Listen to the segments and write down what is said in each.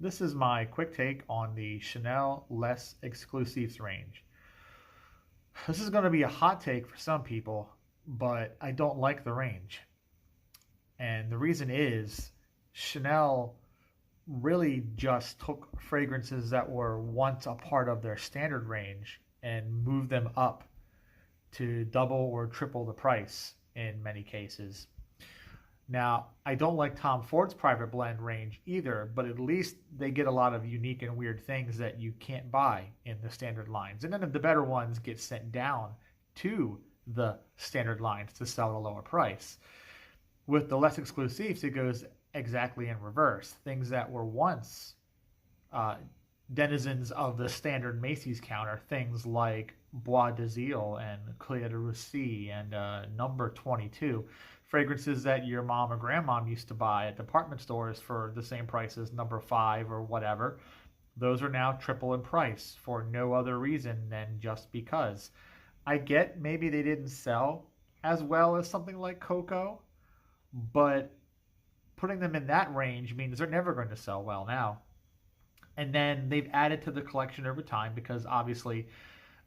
This is my quick take on the Chanel Les Exclusifs range. This is going to be a hot take for some people, but I don't like the range. And the reason is Chanel really just took fragrances that were once a part of their standard range and moved them up to double or triple the price in many cases. Now, I don't like Tom Ford's private blend range either, but at least they get a lot of unique and weird things that you can't buy in the standard lines. And then the better ones get sent down to the standard lines to sell at a lower price. With the less exclusives, it goes exactly in reverse. Things that were once denizens of the standard Macy's counter, things like Bois de Zile and Clé de Russie and Number 22, fragrances that your mom or grandmom used to buy at department stores for the same price as Number 5 or whatever. Those are now triple in price for no other reason than just because. I get maybe they didn't sell as well as something like Coco, but putting them in that range means they're never going to sell well now. And then they've added to the collection over time because obviously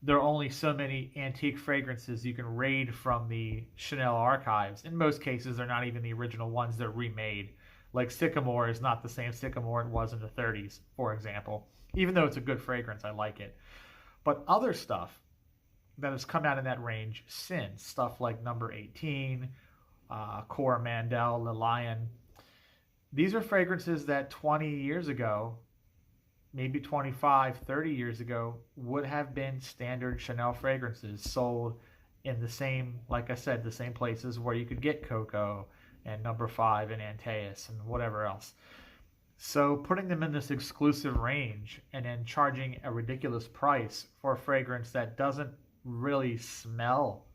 there are only so many antique fragrances you can raid from the Chanel archives. In most cases, they're not even the original ones, they're remade. Like Sycamore is not the same Sycamore it was in the 30s, for example. Even though it's a good fragrance, I like it. But other stuff that has come out in that range since, stuff like Number 18, Coromandel, Le Lion, these are fragrances that 20 years ago, maybe 25, 30 years ago, would have been standard Chanel fragrances sold in the same, like I said, the same places where you could get Coco and Number 5 and Antaeus and whatever else. So putting them in this exclusive range and then charging a ridiculous price for a fragrance that doesn't really smell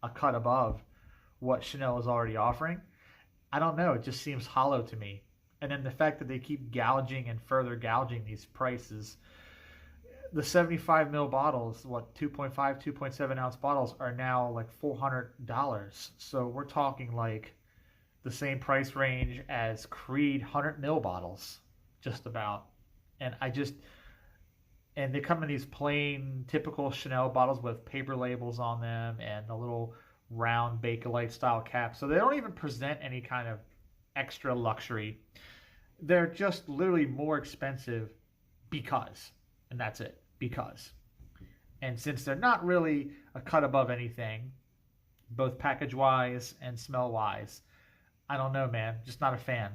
a cut above what Chanel is already offering, I don't know, it just seems hollow to me. And then the fact that they keep gouging and further gouging these prices. The 75 ml bottles, 2.5, 2.7 ounce bottles are now like $400. So we're talking like the same price range as Creed 100 ml bottles, just about. And and they come in these plain, typical Chanel bottles with paper labels on them and the little round Bakelite style caps. So they don't even present any kind of extra luxury. They're just literally more expensive because, and that's it, because. And since they're not really a cut above anything, both package wise and smell wise, I don't know, man, just not a fan.